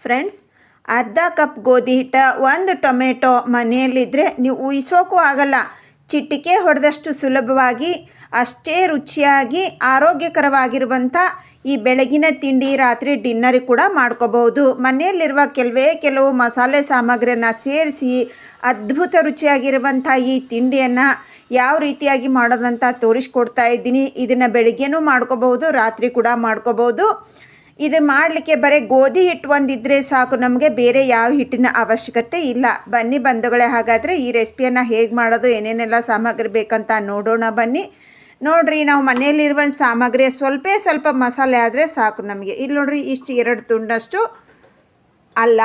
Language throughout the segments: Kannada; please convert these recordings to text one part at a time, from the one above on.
ಫ್ರೆಂಡ್ಸ್, ಅರ್ಧ ಕಪ್ ಗೋಧಿ ಹಿಟ್ಟು, 1 ಟೊಮೆಟೊ ಮನೆಯಲ್ಲಿದ್ದರೆ ನೀವು ಊಹಿಸೋಕ್ಕೂ ಆಗಲ್ಲ. ಚಿಟಿಕೆ ಹೊಡೆದಷ್ಟು ಸುಲಭವಾಗಿ ಅಷ್ಟೇ ರುಚಿಯಾಗಿ ಆರೋಗ್ಯಕರವಾಗಿರುವಂಥ ಈ ಬೆಳಗಿನ ತಿಂಡಿ ರಾತ್ರಿ ಡಿನ್ನರಿಗೆ ಕೂಡ ಮಾಡ್ಕೋಬಹುದು. ಮನೆಯಲ್ಲಿರುವ ಕೆಲವು ಮಸಾಲೆ ಸಾಮಗ್ರಿಯನ್ನು ಸೇರಿಸಿ ಅದ್ಭುತ ರುಚಿಯಾಗಿರುವಂಥ ಈ ತಿಂಡಿಯನ್ನು ಯಾವ ರೀತಿಯಾಗಿ ಮಾಡೋದಂತ ತೋರಿಸ್ಕೊಡ್ತಾ ಇದ್ದೀನಿ. ಇದನ್ನು ಬೆಳಗ್ಗೆನೂ ಮಾಡ್ಕೋಬಹುದು, ರಾತ್ರಿ ಕೂಡ ಮಾಡ್ಕೋಬಹುದು. ಇದು ಮಾಡಲಿಕ್ಕೆ ಬರೀ ಗೋಧಿ ಹಿಟ್ಟು ಒಂದಿದ್ದರೆ ಸಾಕು, ನಮಗೆ ಬೇರೆ ಯಾವ ಹಿಟ್ಟಿನ ಅವಶ್ಯಕತೆ ಇಲ್ಲ. ಬನ್ನಿ ಬಂಧುಗಳೇ, ಹಾಗಾದರೆ ಈ ರೆಸಿಪಿಯನ್ನು ಹೇಗೆ ಮಾಡೋದು, ಏನೇನೆಲ್ಲ ಸಾಮಗ್ರಿ ಬೇಕಂತ ನೋಡೋಣ ಬನ್ನಿ. ನೋಡಿರಿ, ನಾವು ಮನೆಯಲ್ಲಿರುವ ಸಾಮಗ್ರಿ ಸ್ವಲ್ಪ ಮಸಾಲೆ ಆದರೆ ಸಾಕು ನಮಗೆ. ಇಲ್ಲಿ ನೋಡಿರಿ, ಇಷ್ಟು 2 ತುಂಡಷ್ಟು ಅಲ್ಲ,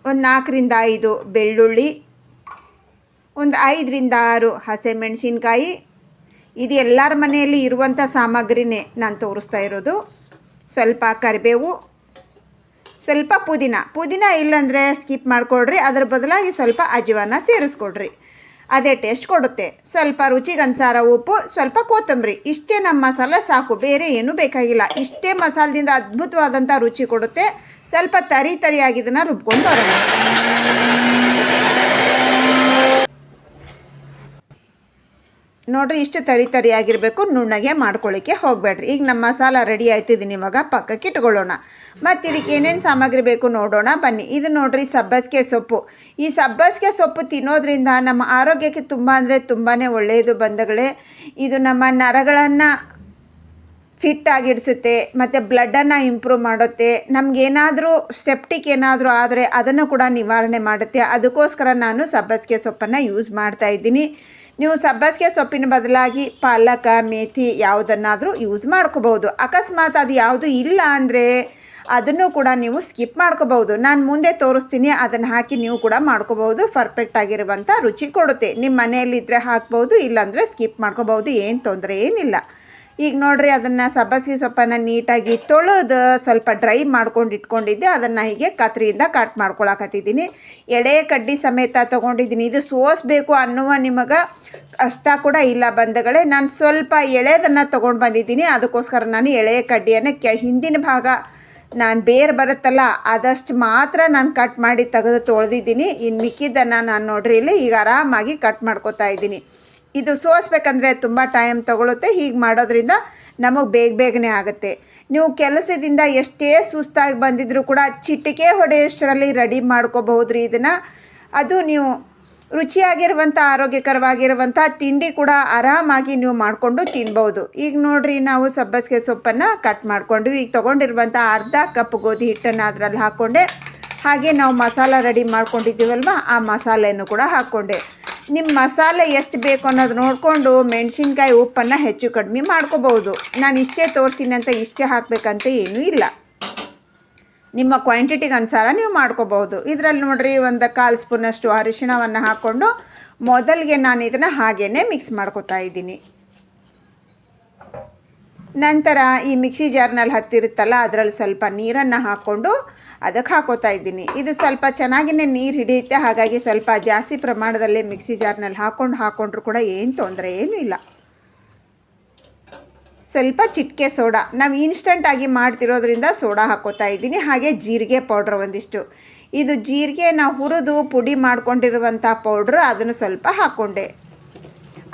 ಒಂದು 4ರಿಂದ 5 ಬೆಳ್ಳುಳ್ಳಿ, ಒಂದು 5ರಿಂದ 6 ಹಸಿಮೆಣಸಿನ್ಕಾಯಿ. ಇದು ಎಲ್ಲರ ಮನೆಯಲ್ಲಿ ಇರುವಂಥ ಸಾಮಗ್ರಿನೇ ನಾನು ತೋರಿಸ್ತಾ ಇರೋದು. ಸ್ವಲ್ಪ ಕರಿಬೇವು, ಸ್ವಲ್ಪ ಪುದೀನ ಇಲ್ಲಾಂದರೆ ಸ್ಕಿಪ್ ಮಾಡಿಕೊಡ್ರಿ. ಅದರ ಬದಲಾಗಿ ಸ್ವಲ್ಪ ಅಜವಾನ ಸೇರಿಸ್ಕೊಡ್ರಿ, ಅದೇ ಟೇಸ್ಟ್ ಕೊಡುತ್ತೆ. ಸ್ವಲ್ಪ ರುಚಿಗೆ ಅನುಸಾರ ಉಪ್ಪು, ಸ್ವಲ್ಪ ಕೊತ್ತಂಬರಿ. ಇಷ್ಟೇ ನಮ್ಮ ಮಸಾಲೆ ಸಾಕು, ಬೇರೆ ಏನೂ ಬೇಕಾಗಿಲ್ಲ. ಇಷ್ಟೇ ಮಸಾಲದಿಂದ ಅದ್ಭುತವಾದಂಥ ರುಚಿ ಕೊಡುತ್ತೆ. ಸ್ವಲ್ಪ ತರಿಯಾಗಿ ಇದನ್ನು ರುಬ್ಕೊಂಡು ಬರೋಣ. ನೋಡಿರಿ, ಇಷ್ಟು ತರಿಯಾಗಿರಬೇಕು, ನುಣ್ಣಗೆ ಮಾಡ್ಕೊಳ್ಳಿಕ್ಕೆ ಹೋಗಬೇಡ್ರಿ. ಈಗ ನಮ್ಮ ಮಸಾಲ ರೆಡಿ ಆಯ್ತಿದ್ದೀನಿ, ಇವಾಗ ಪಕ್ಕಕ್ಕೆ ಇಟ್ಕೊಳ್ಳೋಣ. ಮತ್ತು ಇದಕ್ಕೆ ಏನೇನು ಸಾಮಗ್ರಿ ಬೇಕು ನೋಡೋಣ ಬನ್ನಿ. ಇದು ನೋಡಿರಿ, ಸಬ್ಬಸಿಗೆ ಸೊಪ್ಪು. ಈ ಸಬ್ಬಸಿಗೆ ಸೊಪ್ಪು ತಿನ್ನೋದ್ರಿಂದ ನಮ್ಮ ಆರೋಗ್ಯಕ್ಕೆ ತುಂಬ ಅಂದರೆ ತುಂಬಾ ಒಳ್ಳೆಯದು ಬಂಧುಗಳೇ. ಇದು ನಮ್ಮ ನರಗಳನ್ನು ಫಿಟ್ ಆಗಿಡಿಸುತ್ತೆ, ಮತ್ತು ಬ್ಲಡ್ಡನ್ನು ಇಂಪ್ರೂವ್ ಮಾಡುತ್ತೆ. ನಮಗೇನಾದರೂ ಸೆಪ್ಟಿಕ್ ಏನಾದರೂ ಆದರೆ ಅದನ್ನು ಕೂಡ ನಿವಾರಣೆ ಮಾಡುತ್ತೆ. ಅದಕ್ಕೋಸ್ಕರ ನಾನು ಸಬ್ಬಸಿಗೆ ಸೊಪ್ಪನ್ನು ಯೂಸ್ ಮಾಡ್ತಾಯಿದ್ದೀನಿ. ನೀವು ಸಬ್ಬಸಿಗೆ ಸೊಪ್ಪಿನ ಬದಲಾಗಿ ಪಾಲಕ, ಮೇಥಿ ಯಾವುದನ್ನಾದರೂ ಯೂಸ್ ಮಾಡ್ಕೋಬೋದು. ಅಕಸ್ಮಾತ್ ಅದು ಯಾವುದು ಇಲ್ಲ ಅಂದರೆ ಅದನ್ನು ಕೂಡ ನೀವು ಸ್ಕಿಪ್ ಮಾಡ್ಕೋಬೋದು. ನಾನು ಮುಂದೆ ತೋರಿಸ್ತೀನಿ, ಅದನ್ನು ಹಾಕಿ ನೀವು ಕೂಡ ಮಾಡ್ಕೋಬೋದು. ಪರ್ಫೆಕ್ಟ್ ಆಗಿರುವಂಥ ರುಚಿ ಕೊಡುತ್ತೆ. ನಿಮ್ಮ ಮನೆಯಲ್ಲಿದ್ದರೆ ಹಾಕ್ಬೋದು, ಇಲ್ಲಾಂದರೆ ಸ್ಕಿಪ್ ಮಾಡ್ಕೋಬೋದು, ಏನು ತೊಂದರೆ ಏನಿಲ್ಲ. ಈಗ ನೋಡಿರಿ, ಅದನ್ನು ಸಬ್ಬಸಿಗೆ ಸೊಪ್ಪನ್ನು ನೀಟಾಗಿ ತೊಳೆದು ಸ್ವಲ್ಪ ಡ್ರೈ ಮಾಡ್ಕೊಂಡು ಇಟ್ಕೊಂಡಿದ್ದೆ. ಅದನ್ನು ಹೀಗೆ ಕತ್ರಿಯಿಂದ ಕಟ್ ಮಾಡ್ಕೊಳಕತ್ತಿದ್ದೀನಿ. ಎಳೆ ಕಡ್ಡಿ ಸಮೇತ ತೊಗೊಂಡಿದ್ದೀನಿ. ಇದು ಸೋಸಬೇಕು ಅನ್ನುವ ನಿಮಗೆ ಕಷ್ಟ ಕೂಡ ಇಲ್ಲ ಬಂಧುಗಳೇ. ನಾನು ಸ್ವಲ್ಪ ಎಳೆದನ್ನು ತೊಗೊಂಡು ಬಂದಿದ್ದೀನಿ. ಅದಕ್ಕೋಸ್ಕರ ನಾನು ಎಳೆ ಕಡ್ಡಿಯನ್ನು ಹಿಂದಿನ ಭಾಗ ನಾನು ಬೇರೆ ಬರುತ್ತಲ್ಲ ಅದಷ್ಟು ಮಾತ್ರ ನಾನು ಕಟ್ ಮಾಡಿ ತೆಗೆದು ತೊಳೆದಿದ್ದೀನಿ. ಇನ್ನು ಮಿಕ್ಕಿದ್ದನ್ನು ನಾನು ನೋಡ್ರಿ ಇಲ್ಲಿ ಈಗ ಆರಾಮಾಗಿ ಕಟ್ ಮಾಡ್ಕೊತಾ ಇದ್ದೀನಿ. ಇದು ಸೋಸ್ಬೇಕಂದ್ರೆ ತುಂಬ ಟೈಮ್ ತೊಗೊಳುತ್ತೆ. ಹೀಗೆ ಮಾಡೋದ್ರಿಂದ ನಮಗೆ ಬೇಗನೆ ಆಗುತ್ತೆ. ನೀವು ಕೆಲಸದಿಂದ ಎಷ್ಟೇ ಸುಸ್ತಾಗಿ ಬಂದಿದ್ದರೂ ಕೂಡ ಚಿಟಿಕೆ ಹೊಡೆಯೋಷ್ಟರಲ್ಲಿ ರೆಡಿ ಮಾಡ್ಕೋಬಹುದ್ರಿ ಇದನ್ನು. ಅದು ನೀವು ರುಚಿಯಾಗಿರುವಂಥ ಆರೋಗ್ಯಕರವಾಗಿರುವಂಥ ತಿಂಡಿ ಕೂಡ ಆರಾಮಾಗಿ ನೀವು ಮಾಡಿಕೊಂಡು ತಿನ್ಬೋದು. ಈಗ ನೋಡಿರಿ, ನಾವು ಸಬ್ಬಸಿಗೆ ಸೊಪ್ಪನ್ನು ಕಟ್ ಮಾಡಿಕೊಂಡ್ವಿ. ಈಗ ತೊಗೊಂಡಿರುವಂಥ ಅರ್ಧ ಕಪ್ ಗೋಧಿ ಹಿಟ್ಟನ್ನು ಅದರಲ್ಲಿ ಹಾಕ್ಕೊಂಡೆ. ಹಾಗೆ ನಾವು ಮಸಾಲ ರೆಡಿ ಮಾಡ್ಕೊಂಡಿದ್ದೀವಲ್ವ, ಆ ಮಸಾಲೆಯನ್ನು ಕೂಡ ಹಾಕ್ಕೊಂಡೆ. ನಿಮ್ಮ ಮಸಾಲೆ ಎಷ್ಟು ಬೇಕು ಅನ್ನೋದು ನೋಡಿಕೊಂಡು ಮೆಣಸಿನ್ಕಾಯಿ ಉಪ್ಪನ್ನು ಹೆಚ್ಚು ಕಡಿಮೆ ಮಾಡ್ಕೋಬೋದು. ನಾನು ಇಷ್ಟೇ ತೋರಿಸ್ತೀನಿ ಅಂತ ಇಷ್ಟೇ ಹಾಕಬೇಕಂತ ಏನೂ ಇಲ್ಲ, ನಿಮ್ಮ ಕ್ವಾಂಟಿಟಿಗೆ ಅನುಸಾರ ನೀವು ಮಾಡ್ಕೋಬೋದು. ಇದರಲ್ಲಿ ನೋಡಿರಿ, ಒಂದು 1/4 ಸ್ಪೂನಷ್ಟು ಅರಿಶಿಣವನ್ನು ಹಾಕ್ಕೊಂಡು ಮೊದಲಿಗೆ ನಾನು ಇದನ್ನು ಹಾಗೇ ಮಿಕ್ಸ್ ಮಾಡ್ಕೋತಾ ಇದ್ದೀನಿ. ನಂತರ ಈ ಮಿಕ್ಸಿ ಜಾರ್ನಲ್ಲಿ ಹತ್ತಿರುತ್ತಲ್ಲ ಅದರಲ್ಲಿ ಸ್ವಲ್ಪ ನೀರನ್ನು ಹಾಕ್ಕೊಂಡು ಅದಕ್ಕೆ ಹಾಕೋತಾ ಇದ್ದೀನಿ. ಇದು ಸ್ವಲ್ಪ ಚೆನ್ನಾಗಿಯೇ ನೀರು ಹಿಡಿಯುತ್ತೆ, ಹಾಗಾಗಿ ಸ್ವಲ್ಪ ಜಾಸ್ತಿ ಪ್ರಮಾಣದಲ್ಲಿ ಮಿಕ್ಸಿ ಜಾರ್ನಲ್ಲಿ ಹಾಕ್ಕೊಂಡ್ರು ಕೂಡ ಏನು ತೊಂದರೆ ಏನೂ ಇಲ್ಲ. ಸ್ವಲ್ಪ ಚಿಟಿಕೆ ಸೋಡಾ, ನಾವು ಇನ್ಸ್ಟಂಟಾಗಿ ಮಾಡ್ತಿರೋದ್ರಿಂದ ಸೋಡಾ ಹಾಕೋತಾ ಇದ್ದೀನಿ. ಹಾಗೆ ಜೀರಿಗೆ ಪೌಡ್ರ್ ಒಂದಿಷ್ಟು. ಇದು ಜೀರಿಗೆ ನಾವು ಹುರಿದು ಪುಡಿ ಮಾಡ್ಕೊಂಡಿರುವಂಥ ಪೌಡ್ರು, ಅದನ್ನು ಸ್ವಲ್ಪ ಹಾಕ್ಕೊಂಡೆ.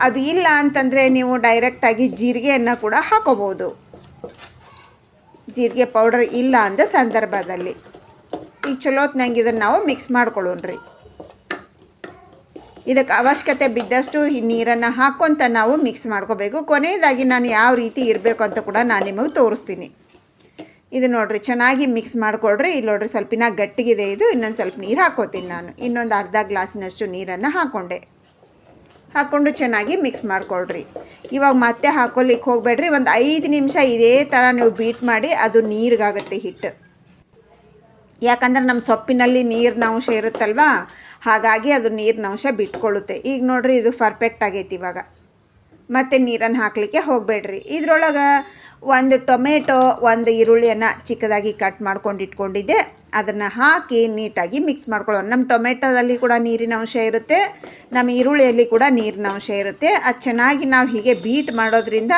ಅದು ಇಲ್ಲ ಅಂತಂದರೆ ನೀವು ಡೈರೆಕ್ಟಾಗಿ ಜೀರಿಗೆಯನ್ನು ಕೂಡ ಹಾಕೋಬೋದು, ಜೀರಿಗೆ ಪೌಡರ್ ಇಲ್ಲ ಅಂದ ಸಂದರ್ಭದಲ್ಲಿ. ಈಗ ಚಲೋತ್ನಂಗೆ ಇದನ್ನು ನಾವು ಮಿಕ್ಸ್ ಮಾಡ್ಕೊಳ್ಳೋಣ್ರಿ. ಇದಕ್ಕೆ ಅವಶ್ಯಕತೆ ಬಿದ್ದಷ್ಟು ಈ ನೀರನ್ನು ಹಾಕ್ಕೊಂತ ನಾವು ಮಿಕ್ಸ್ ಮಾಡ್ಕೋಬೇಕು. ಕೊನೆಯದಾಗಿ ನಾನು ಯಾವ ರೀತಿ ಇರಬೇಕು ಅಂತ ಕೂಡ ನಾನು ನಿಮಗೆ ತೋರಿಸ್ತೀನಿ. ಇದು ನೋಡಿರಿ, ಚೆನ್ನಾಗಿ ಮಿಕ್ಸ್ ಮಾಡಿಕೊಡ್ರಿ. ಇಲ್ಲಿ ನೋಡಿರಿ, ಸ್ವಲ್ಪಿನ ಗಟ್ಟಿಗಿದೆ ಇದು. ಇನ್ನೊಂದು ಸ್ವಲ್ಪ ನೀರು ಹಾಕ್ಕೋತೀನಿ ನಾನು. ಇನ್ನೊಂದು ಅರ್ಧ ಗ್ಲಾಸಿನಷ್ಟು ನೀರನ್ನು ಹಾಕ್ಕೊಂಡು ಚೆನ್ನಾಗಿ ಮಿಕ್ಸ್ ಮಾಡಿಕೊಡ್ರಿ. ಇವಾಗ ಮತ್ತೆ ಹಾಕ್ಕೊಲಿಕ್ಕೆ ಹೋಗಬೇಡ್ರಿ. ಒಂದು 5 ನಿಮಿಷ ಇದೇ ಥರ ನೀವು ಬೀಟ್ ಮಾಡಿ, ಅದು ನೀರಿಗಾಗುತ್ತೆ ಹಿಟ್ಟು. ಯಾಕಂದ್ರೆ ನಮ್ಮ ಸೊಪ್ಪಿನಲ್ಲಿ ನೀರಿನ ಅಂಶ ಇರುತ್ತಲ್ವ, ಹಾಗಾಗಿ ಅದು ನೀರಿನ ಅಂಶ ಬಿಟ್ಕೊಳ್ಳುತ್ತೆ. ಈಗ ನೋಡಿರಿ, ಇದು ಪರ್ಫೆಕ್ಟ್ ಆಗೈತಿ. ಇವಾಗ ಮತ್ತೆ ನೀರನ್ನು ಹಾಕಲಿಕ್ಕೆ ಹೋಗಬೇಡ್ರಿ. ಇದ್ರೊಳಗೆ 1 ಟೊಮೆಟೊ, 1 ಈರುಳ್ಳಿಯನ್ನು ಚಿಕ್ಕದಾಗಿ ಕಟ್ ಮಾಡ್ಕೊಂಡು ಇಟ್ಕೊಂಡಿದ್ದೆ. ಅದನ್ನು ಹಾಕಿ ನೀಟಾಗಿ ಮಿಕ್ಸ್ ಮಾಡ್ಕೊಳ್ಳೋಣ. ನಮ್ಮ ಟೊಮೆಟೊದಲ್ಲಿ ಕೂಡ ನೀರಿನ ಅಂಶ ಇರುತ್ತೆ, ನಮ್ಮ ಈರುಳ್ಳಿಯಲ್ಲಿ ಕೂಡ ನೀರಿನ ಅಂಶ ಇರುತ್ತೆ. ಅದು ಚೆನ್ನಾಗಿ ನಾವು ಹೀಗೆ ಬೀಟ್ ಮಾಡೋದ್ರಿಂದ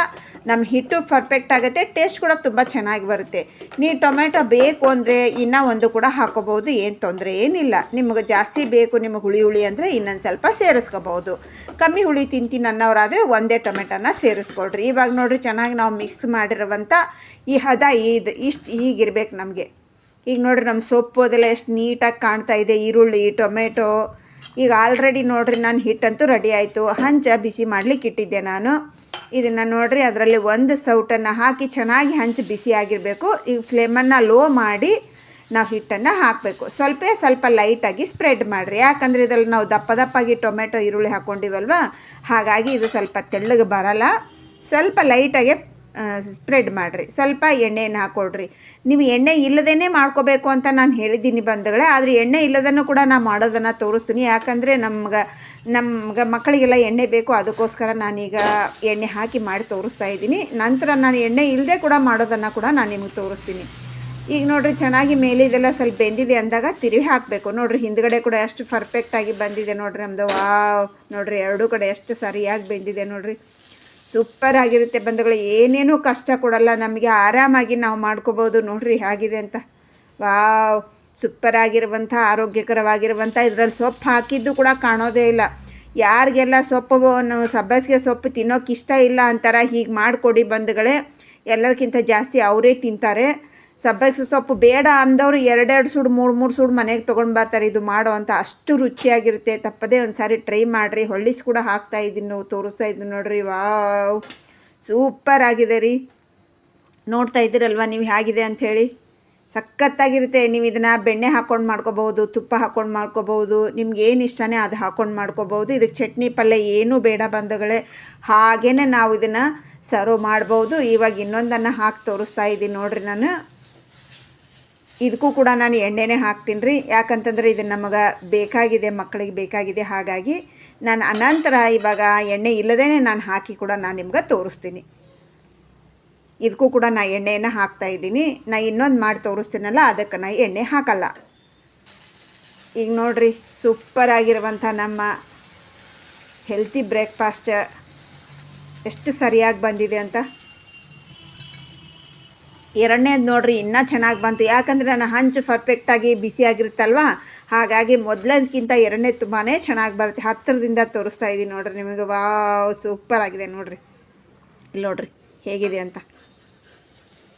ನಮ್ಮ ಹಿಟ್ಟು ಪರ್ಫೆಕ್ಟ್ ಆಗುತ್ತೆ, ಟೇಸ್ಟ್ ಕೂಡ ತುಂಬ ಚೆನ್ನಾಗಿ ಬರುತ್ತೆ. ನೀವು ಟೊಮೆಟೊ ಬೇಕು ಅಂದರೆ ಇನ್ನೂ ಒಂದು ಕೂಡ ಹಾಕೋಬೋದು, ಏನು ತೊಂದರೆ ಏನಿಲ್ಲ. ನಿಮಗೆ ಜಾಸ್ತಿ ಬೇಕು, ನಿಮಗೆ ಹುಳಿ ಅಂದರೆ ಇನ್ನೊಂದು ಸ್ವಲ್ಪ ಸೇರಿಸ್ಕೋಬೋದು. ಕಮ್ಮಿ ಹುಳಿ ತಿಂತೀನಿ ಅನ್ನೋರಾದರೆ ಒಂದೇ ಟೊಮೆಟೊನ ಸೇರಿಸ್ಕೊಳ್ರಿ. ಇವಾಗ ನೋಡಿರಿ ಚೆನ್ನಾಗಿ ನಾವು ಮಿಕ್ಸ್ ಮಾಡಿರುವಂಥ ಈ ಹದ ಹೀಗಿರ್ಬೇಕು ನಮಗೆ. ಈಗ ನೋಡಿರಿ ನಮ್ಮ ಸೊಪ್ಪು ಅದೆಲ್ಲ ಎಷ್ಟು ನೀಟಾಗಿ ಕಾಣ್ತಾ ಇದೆ, ಈರುಳ್ಳಿ ಟೊಮೆಟೊ. ಈಗ ಆಲ್ರೆಡಿ ನೋಡಿರಿ ನಾನು ಹಿಟ್ಟಂತೂ ರೆಡಿ ಆಯಿತು. ಹಂಚ ಬಿಸಿ ಮಾಡಲಿಕ್ಕೆ ಇಟ್ಟಿದ್ದೆ ನಾನು. ಇದನ್ನು ನೋಡಿರಿ ಅದರಲ್ಲಿ ಒಂದು ಸೌಟನ್ನು ಹಾಕಿ ಚೆನ್ನಾಗಿ ಹಂಚು ಬಿಸಿ ಆಗಿರಬೇಕು. ಈಗ ಫ್ಲೇಮನ್ನು ಲೋ ಮಾಡಿ ನಾವು ಹಿಟ್ಟನ್ನು ಹಾಕಬೇಕು. ಸ್ವಲ್ಪ ಲೈಟಾಗಿ ಸ್ಪ್ರೆಡ್ ಮಾಡಿರಿ, ಯಾಕಂದರೆ ಇದರಲ್ಲಿ ನಾವು ದಪ್ಪಾಗಿ ಟೊಮೆಟೊ ಈರುಳ್ಳಿ ಹಾಕ್ಕೊಂಡಿವಲ್ವ, ಹಾಗಾಗಿ ಇದು ಸ್ವಲ್ಪ ತೆಳ್ಳಗೆ ಬರಲ್ಲ. ಸ್ವಲ್ಪ ಲೈಟಾಗೆ ಸ್ಪ್ರೆಡ್ ಮಾಡಿರಿ. ಸ್ವಲ್ಪ ಎಣ್ಣೆಯನ್ನು ಹಾಕ್ಕೊಳ್ರಿ. ನೀವು ಎಣ್ಣೆ ಇಲ್ಲದೇ ಮಾಡ್ಕೋಬೇಕು ಅಂತ ನಾನು ಹೇಳಿದ್ದೀನಿ ಬಂಧುಗಳೇ, ಆದರೆ ಎಣ್ಣೆ ಇಲ್ಲದನ್ನು ಕೂಡ ನಾನು ಮಾಡೋದನ್ನು ತೋರಿಸ್ತೀನಿ. ಯಾಕಂದರೆ ನಮ್ಗೆ ಮಕ್ಕಳಿಗೆಲ್ಲ ಎಣ್ಣೆ ಬೇಕು, ಅದಕ್ಕೋಸ್ಕರ ನಾನೀಗ ಎಣ್ಣೆ ಹಾಕಿ ಮಾಡಿ ತೋರಿಸ್ತಾ ಇದ್ದೀನಿ. ನಂತರ ನಾನು ಎಣ್ಣೆ ಇಲ್ಲದೆ ಕೂಡ ಮಾಡೋದನ್ನು ಕೂಡ ನಾನು ನಿಮಗೆ ತೋರಿಸ್ತೀನಿ. ಈಗ ನೋಡಿರಿ ಚೆನ್ನಾಗಿ ಮೇಲೆ ಇದೆಲ್ಲ ಸ್ವಲ್ಪ ಬೆಂದಿದೆ ಅಂದಾಗ ತಿರುವಿ ಹಾಕಬೇಕು. ನೋಡಿರಿ ಹಿಂದ್ಗಡೆ ಕೂಡ ಎಷ್ಟು ಪರ್ಫೆಕ್ಟಾಗಿ ಬಂದಿದೆ ನೋಡಿರಿ ನಮ್ಮದು. ವಾವ್, ನೋಡಿರಿ ಎರಡೂ ಕಡೆ ಎಷ್ಟು ಸರಿಯಾಗಿ ಬೆಂದಿದೆ ನೋಡಿರಿ. ಸೂಪರ್ ಆಗಿರುತ್ತೆ ಬಂಧುಗಳು, ಏನೇನೂ ಕಷ್ಟ ಕೊಡಲ್ಲ ನಮಗೆ, ಆರಾಮಾಗಿ ನಾವು ಮಾಡ್ಕೋಬೋದು. ನೋಡಿರಿ ಹೇಗಿದೆ ಅಂತ. ವಾವ್, ಸೂಪರ್ ಆಗಿರುವಂಥ ಆರೋಗ್ಯಕರವಾಗಿರುವಂಥ ಇದರಲ್ಲಿ ಸೊಪ್ಪು ಹಾಕಿದ್ದು ಕೂಡ ಕಾಣೋದೇ ಇಲ್ಲ. ಯಾರಿಗೆಲ್ಲ ಸಬ್ಬಸಿಗೆ ಸೊಪ್ಪು ತಿನ್ನೋಕೆ ಇಷ್ಟ ಇಲ್ಲ ಅಂತಾರೆ, ಹೀಗೆ ಮಾಡಿಕೊಡಿ ಬಂಧುಗಳೇ. ಎಲ್ಲರಿಗಿಂತ ಜಾಸ್ತಿ ಅವರೇ ತಿಂತಾರೆ. ಸಬ್ಬಸಿಗೆ ಸೊಪ್ಪು ಬೇಡ ಅಂದವರು 2 ಸುಡು 3 ಸುಡು ಮನೆಗೆ ತೊಗೊಂಡು ಬರ್ತಾರೆ ಇದು ಮಾಡೋ ಅಂತ. ಅಷ್ಟು ರುಚಿಯಾಗಿರುತ್ತೆ. ತಪ್ಪದೇ ಒಂದು ಸಾರಿ ಟ್ರೈ ಮಾಡಿರಿ. ಹೊಳ್ಳಿಸಿ ಕೂಡ ಹಾಕ್ತಾಯಿದ್ದೀನಿ, ತೋರಿಸ್ತಾ ಇದ್ದೀನಿ ನೋಡಿರಿ. ವಾವ್, ಸೂಪರ್ ಆಗಿದೆ ರೀ. ನೋಡ್ತಾ ಇದ್ದೀರಲ್ವ ನೀವು ಹೇಗಿದೆ ಅಂಥೇಳಿ. ಸಖತ್ತಾಗಿರುತ್ತೆ. ನೀವು ಇದನ್ನು ಬೆಣ್ಣೆ ಹಾಕ್ಕೊಂಡು ಮಾಡ್ಕೋಬೋದು, ತುಪ್ಪ ಹಾಕ್ಕೊಂಡು ಮಾಡ್ಕೋಬೋದು, ನಿಮ್ಗೆ ಏನು ಇಷ್ಟನೇ ಅದು ಹಾಕ್ಕೊಂಡು ಮಾಡ್ಕೋಬೋದು. ಇದಕ್ಕೆ ಚಟ್ನಿ ಪಲ್ಯ ಏನೂ ಬೇಡ ಬಂಧುಗಳೇ, ಹಾಗೇ ನಾವು ಇದನ್ನು ಸರ್ವ್ ಮಾಡ್ಬೋದು. ಇವಾಗ ಇನ್ನೊಂದನ್ನು ಹಾಕಿ ತೋರಿಸ್ತಾ ಇದ್ದೀನಿ ನೋಡಿರಿ ನಾನು. ಇದಕ್ಕೂ ಕೂಡ ನಾನು ಎಣ್ಣೆನೇ ಹಾಕ್ತೀನಿ ರೀ, ಯಾಕಂತಂದರೆ ಇದು ನಮಗೆ ಬೇಕಾಗಿದೆ, ಮಕ್ಕಳಿಗೆ ಬೇಕಾಗಿದೆ. ಹಾಗಾಗಿ ನಾನು ಅನಂತರ ಇವಾಗ ಎಣ್ಣೆ ಇಲ್ಲದೇ ನಾನು ಹಾಕಿ ಕೂಡ ನಾನು ನಿಮ್ಗೆ ತೋರಿಸ್ತೀನಿ. ಇದಕ್ಕೂ ಕೂಡ ನಾನು ಎಣ್ಣೆಯನ್ನು ಹಾಕ್ತಾಯಿದ್ದೀನಿ. ನಾನು ಇನ್ನೊಂದು ಮಾಡಿ ತೋರಿಸ್ತೀನಲ್ಲ, ಅದಕ್ಕೆ ನಾನು ಎಣ್ಣೆ ಹಾಕಲ್ಲ. ಈಗ ನೋಡಿರಿ ಸೂಪರ್ ಆಗಿರುವಂಥ ನಮ್ಮ ಹೆಲ್ತಿ ಬ್ರೇಕ್ಫಾಸ್ಟ್ ಎಷ್ಟು ಸರಿಯಾಗಿ ಬಂದಿದೆ ಅಂತ. ಎರಡನೇದು ನೋಡಿರಿ ಇನ್ನೂ ಚೆನ್ನಾಗಿ ಬಂತು, ಯಾಕಂದರೆ ನನ್ನ ಹಂಚು ಪರ್ಫೆಕ್ಟಾಗಿ ಬಿಸಿಯಾಗಿರುತ್ತಲ್ವ, ಹಾಗಾಗಿ ಮೊದಲದಕ್ಕಿಂತ ಎರಡನೇ ತುಂಬಾ ಚೆನ್ನಾಗಿ ಬರುತ್ತೆ. ಹತ್ತಿರದಿಂದ ತೋರಿಸ್ತಾ ಇದ್ದೀನಿ ನೋಡಿರಿ ನಿಮಗೆ. ವಾವ್, ಸೂಪರ್ ಆಗಿದೆ ನೋಡಿರಿ. ಇಲ್ಲಿ ನೋಡಿರಿ ಹೇಗಿದೆ ಅಂತ.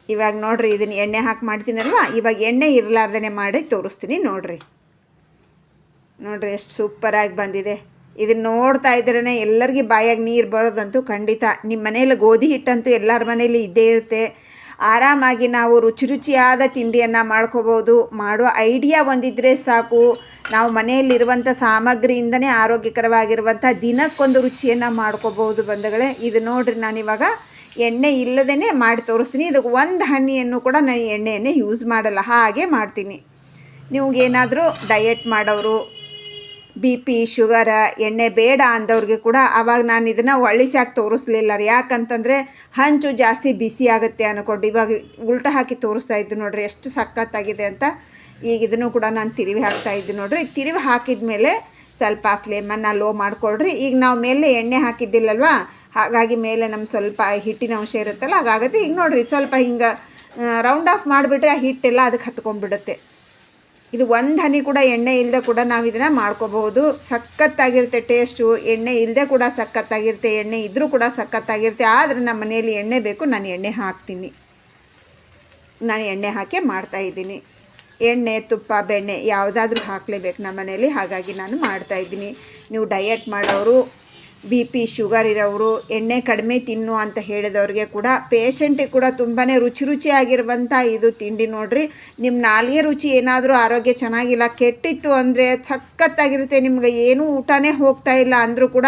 ಇವಾಗ ನೋಡಿರಿ ಇದನ್ನು ಎಣ್ಣೆ ಹಾಕಿ ಮಾಡ್ತೀನಲ್ವ, ಇವಾಗ ಎಣ್ಣೆ ಇರಲಾರ್ದೇ ಮಾಡಿ ತೋರಿಸ್ತೀನಿ ನೋಡಿರಿ. ನೋಡಿರಿ ಎಷ್ಟು ಸೂಪರಾಗಿ ಬಂದಿದೆ. ಇದನ್ನು ನೋಡ್ತಾ ಇದ್ರೇ ಎಲ್ಲರಿಗೂ ಬಾಯಾಗಿ ನೀರು ಬರೋದಂತೂ ಖಂಡಿತ. ನಿಮ್ಮ ಮನೇಲಿ ಗೋಧಿ ಹಿಟ್ಟಂತೂ ಎಲ್ಲರ ಮನೇಲಿ ಇದ್ದೇ ಇರುತ್ತೆ. ಆರಾಮಾಗಿ ನಾವು ರುಚಿಯಾದ ತಿಂಡಿಯನ್ನು ಮಾಡ್ಕೋಬೋದು. ಮಾಡುವ ಐಡಿಯಾ ಒಂದಿದ್ದರೆ ಸಾಕು. ನಾವು ಮನೆಯಲ್ಲಿರುವಂಥ ಸಾಮಗ್ರಿಯಿಂದನೇ ಆರೋಗ್ಯಕರವಾಗಿರುವಂಥ ದಿನಕ್ಕೊಂದು ರುಚಿಯನ್ನು ಮಾಡ್ಕೋಬೋದು ಬಂಧುಗಳೇ. ಇದು ನೋಡಿರಿ ನಾನಿವಾಗ ಎಣ್ಣೆ ಇಲ್ಲದೇ ಮಾಡಿ ತೋರಿಸ್ತೀನಿ. ಇದಕ್ಕೆ ಒಂದು ಹನಿಯನ್ನು ಕೂಡ ನಾನು ಎಣ್ಣೆಯನ್ನೇ ಯೂಸ್ ಮಾಡಲ್ಲ, ಹಾಗೆ ಮಾಡ್ತೀನಿ. ನಿಮಗೇನಾದರೂ ಡಯಟ್ ಮಾಡೋರು, BP ಶುಗರ ಎಣ್ಣೆ ಬೇಡ ಅಂದವ್ರಿಗೆ ಕೂಡ ಆವಾಗ ನಾನು ಇದನ್ನು ಒಳ್ಳಿಸಿ ಹಾಕಿ ತೋರಿಸ್ಲಿಲ್ಲ ರೀ, ಯಾಕಂತಂದರೆ ಹಂಚು ಜಾಸ್ತಿ ಬಿಸಿ ಆಗುತ್ತೆ ಅಂದ್ಕೊಂಡು. ಇವಾಗ ಉಲ್ಟ ಹಾಕಿ ತೋರಿಸ್ತಾ ಇದ್ದು ನೋಡಿರಿ ಎಷ್ಟು ಸಖತ್ತಾಗಿದೆ ಅಂತ. ಈಗ ಇದನ್ನು ಕೂಡ ನಾನು ತಿರುವಿ ಹಾಕ್ತಾಯಿದ್ದು ನೋಡಿರಿ. ತಿರುವಿ ಹಾಕಿದ ಮೇಲೆ ಸ್ವಲ್ಪ ಫ್ಲೇಮನ್ನು ಲೋ ಮಾಡಿಕೊಡ್ರಿ. ಈಗ ನಾವು ಮೇಲೆ ಎಣ್ಣೆ ಹಾಕಿದ್ದಿಲ್ಲಲ್ವ, ಹಾಗಾಗಿ ಮೇಲೆ ನಮ್ಮ ಸ್ವಲ್ಪ ಹಿಟ್ಟಿನ ಅಂಶ ಇರುತ್ತಲ್ಲ, ಹಾಗಾಗುತ್ತೆ. ಈಗ ನೋಡಿರಿ ಸ್ವಲ್ಪ ಹಿಂಗೆ ರೌಂಡ್ ಆಫ್ ಮಾಡಿಬಿಟ್ರೆ ಆ ಹಿಟ್ಟೆಲ್ಲ ಅದಕ್ಕೆ ಹತ್ಕೊಂಡ್ಬಿಡುತ್ತೆ. ಇದು ಒಂದು ಹನಿ ಕೂಡ ಎಣ್ಣೆ ಇಲ್ಲದೆ ಕೂಡ ನಾವು ಇದನ್ನು ಮಾಡ್ಕೋಬಹುದು. ಸಖತ್ತಾಗಿರುತ್ತೆ ಟೇಸ್ಟು. ಎಣ್ಣೆ ಇಲ್ಲದೆ ಕೂಡ ಸಖತ್ತಾಗಿರುತ್ತೆ, ಎಣ್ಣೆ ಇದ್ದರೂ ಕೂಡ ಸಖತ್ತಾಗಿರುತ್ತೆ. ಆದರೆ ನಮ್ಮ ಮನೆಯಲ್ಲಿ ಎಣ್ಣೆ ಬೇಕು, ನಾನು ಎಣ್ಣೆ ಹಾಕ್ತೀನಿ. ನಾನು ಎಣ್ಣೆ ಹಾಕಿ ಮಾಡ್ತಾಯಿದ್ದೀನಿ. ಎಣ್ಣೆ ತುಪ್ಪ ಬೆಣ್ಣೆ ಯಾವುದಾದ್ರೂ ಹಾಕಲೇಬೇಕು ನಮ್ಮ ಮನೇಲಿ, ಹಾಗಾಗಿ ನಾನು ಮಾಡ್ತಾಯಿದ್ದೀನಿ. ನೀವು ಡಯಟ್ ಮಾಡೋರು, BP ಶುಗರ್ ಇರೋರು, ಎಣ್ಣೆ ಕಡಿಮೆ ತಿನ್ನು ಅಂತ ಹೇಳಿದವ್ರಿಗೆ ಕೂಡ, ಪೇಷಂಟಿಗೆ ಕೂಡ ತುಂಬಾ ರುಚಿಯಾಗಿರುವಂಥ ಇದು ತಿಂಡಿ ನೋಡಿರಿ. ನಿಮ್ಮ ನಾಲಿಗೆ ರುಚಿ ಏನಾದರೂ ಆರೋಗ್ಯ ಚೆನ್ನಾಗಿಲ್ಲ ಕೆಟ್ಟಿತ್ತು ಅಂದರೆ ಸಖತ್ತಾಗಿರುತ್ತೆ. ನಿಮ್ಗೆ ಏನೂ ಊಟನೇ ಹೋಗ್ತಾ ಇಲ್ಲ ಅಂದರೂ ಕೂಡ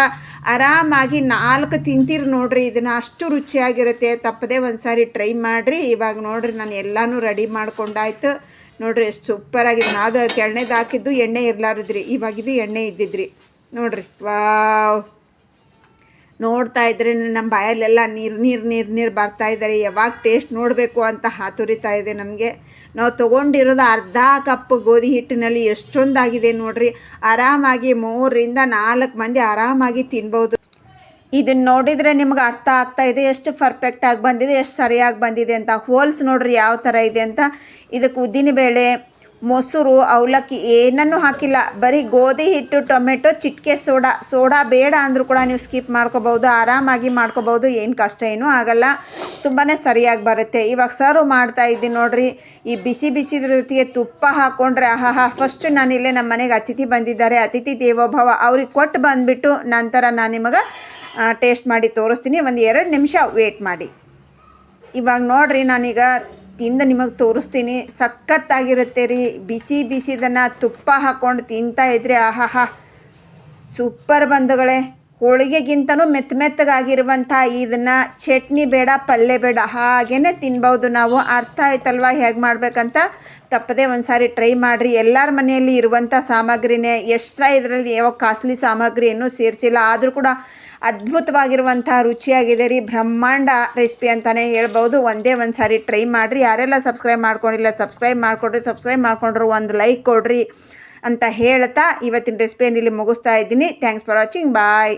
ಆರಾಮಾಗಿ 4 ತಿಂತೀರಿ ನೋಡಿರಿ. ಇದನ್ನು ಅಷ್ಟು ರುಚಿಯಾಗಿರುತ್ತೆ. ತಪ್ಪದೇ ಒಂದು ಸಾರಿ ಟ್ರೈ ಮಾಡಿರಿ. ಇವಾಗ ನೋಡಿರಿ ನಾನು ಎಲ್ಲನೂ ರೆಡಿ ಮಾಡ್ಕೊಂಡಾಯ್ತು ನೋಡಿರಿ. ಎಷ್ಟು ಸೂಪರಾಗಿದೆ. ಅದು ಕೆಳನೇದು ಹಾಕಿದ್ದು ಎಣ್ಣೆ ಇರಲಾರದ್ರಿ, ಇವಾಗಿದು ಎಣ್ಣೆ ಇದ್ದಿದ್ರಿ ನೋಡಿರಿ. ವಾವ್, ನೋಡ್ತಾ ಇದ್ರೆ ನಮ್ಮ ಬಾಯಲ್ಲೆಲ್ಲ ನೀರು ಬರ್ತಾ ಇದ್ದಾರೆ. ಯಾವಾಗ ಟೇಸ್ಟ್ ನೋಡಬೇಕು ಅಂತ ಹಾತುರಿತಾ ಇದೆ ನಮಗೆ. ನಾವು ತೊಗೊಂಡಿರೋದು ಅರ್ಧ ಕಪ್ ಗೋಧಿ ಹಿಟ್ಟಿನಲ್ಲಿ ಎಷ್ಟೊಂದಾಗಿದೆ ನೋಡಿರಿ. ಆರಾಮಾಗಿ 3 ರಿಂದ 4 ಮಂದಿ ಆರಾಮಾಗಿ ತಿನ್ಬೋದು. ಇದನ್ನು ನೋಡಿದರೆ ನಿಮ್ಗೆ ಅರ್ಥ ಆಗ್ತಾ ಇದೆ ಎಷ್ಟು ಪರ್ಫೆಕ್ಟಾಗಿ ಬಂದಿದೆ, ಎಷ್ಟು ಸರಿಯಾಗಿ ಬಂದಿದೆ ಅಂತ. ಹೋಲ್ಸ್ ನೋಡ್ರಿ ಯಾವ ಥರ ಇದೆ ಅಂತ. ಇದಕ್ಕೆ ಉದ್ದಿನಬೇಳೆ, ಮೊಸರು, ಅವಲಕ್ಕಿ ಏನನ್ನೂ ಹಾಕಿಲ್ಲ. ಬರೀ ಗೋಧಿ ಹಿಟ್ಟು, ಟೊಮೆಟೊ, ಚಿಟಿಕೆ ಸೋಡಾ ಬೇಡ ಅಂದರೂ ಕೂಡ ನೀವು ಸ್ಕಿಪ್ ಮಾಡ್ಕೋಬೋದು, ಆರಾಮಾಗಿ ಮಾಡ್ಕೋಬೋದು, ಏನು ಕಷ್ಟ ಏನೂ ಆಗಲ್ಲ, ತುಂಬಾ ಸರಿಯಾಗಿ ಬರುತ್ತೆ. ಇವಾಗ ಸರ್ವ್ ಮಾಡ್ತಾ ಇದ್ದೀನಿ ನೋಡಿರಿ. ಈ ಬಿಸಿ ಬಿಸಿದ್ರ ಜೊತೆಗೆ ತುಪ್ಪ ಹಾಕ್ಕೊಂಡ್ರೆ ಆಹಾ. ಫಸ್ಟ್ ನಾನಿಲ್ಲೇ ನಮ್ಮ ಮನೆಗೆ ಅತಿಥಿ ಬಂದಿದ್ದಾರೆ, ಅತಿಥಿ ದೇವೋಭವ, ಅವ್ರಿಗೆ ಕೊಟ್ಟು ಬಂದುಬಿಟ್ಟು ನಂತರ ನಾನು ನಿಮಗೆ ಟೇಸ್ಟ್ ಮಾಡಿ ತೋರಿಸ್ತೀನಿ. ಒಂದು 2 ನಿಮಿಷ ವೇಟ್ ಮಾಡಿ. ಇವಾಗ ನೋಡಿರಿ ನಾನೀಗ ತಿಂದು ನಿಮಗೆ ತೋರಿಸ್ತೀನಿ. ಸಖತ್ತಾಗಿರುತ್ತೆ ರೀ. ಬಿಸಿದನ್ನು ತುಪ್ಪ ಹಾಕ್ಕೊಂಡು ತಿಂತಾ ಇದ್ರೆ ಆಹಾ ಸೂಪರ್ ಬಂಧುಗಳೇ. ಹೋಳಿಗೆಗಿಂತನೂ ಮೆತ್ತಗಾಗಿರುವಂಥ ಇದನ್ನು ಚಟ್ನಿ ಬೇಡ, ಪಲ್ಯ ಬೇಡ, ಹಾಗೇ ತಿನ್ಬೋದು ನಾವು. ಅರ್ಥ ಆಯ್ತಲ್ವ ಹೇಗೆ ಮಾಡಬೇಕಂತ? ತಪ್ಪದೆ ಒಂದು ಸಾರಿ ಟ್ರೈ ಮಾಡಿರಿ. ಎಲ್ಲರ ಮನೆಯಲ್ಲಿ ಇರುವಂಥ ಸಾಮಗ್ರಿನೇ, ಎಕ್ಸ್ಟ್ರಾ ಇದರಲ್ಲಿ ಯಾವ ಕಾಸ್ಟ್ಲಿ ಸಾಮಗ್ರಿ ಏನೂ ಸೇರಿಸಿಲ್ಲ, ಆದರೂ ಕೂಡ ಅದ್ಭುತವಾಗಿರುವಂಥ ರುಚಿಯಾಗಿದೆ ರೀ. ಬ್ರಹ್ಮಾಂಡ ರೆಸಿಪಿ ಅಂತಲೇ ಹೇಳ್ಬೋದು. ಒಂದೇ ಒಂದು ಸಾರಿ ಟ್ರೈ ಮಾಡಿರಿ. ಯಾರೆಲ್ಲ ಸಬ್ಸ್ಕ್ರೈಬ್ ಮಾಡ್ಕೊಂಡಿಲ್ಲ ಸಬ್ಸ್ಕ್ರೈಬ್ ಮಾಡ್ಕೊಂಡ್ರು ಒಂದು ಲೈಕ್ ಕೊಡ್ರಿ ಅಂತ ಹೇಳ್ತಾ ಇವತ್ತಿನ ರೆಸಿಪಿಯನ್ನು ಇಲ್ಲಿ ಮುಗಿಸ್ತಾ ಇದ್ದೀನಿ. Thanks for watching. ಬಾಯ್.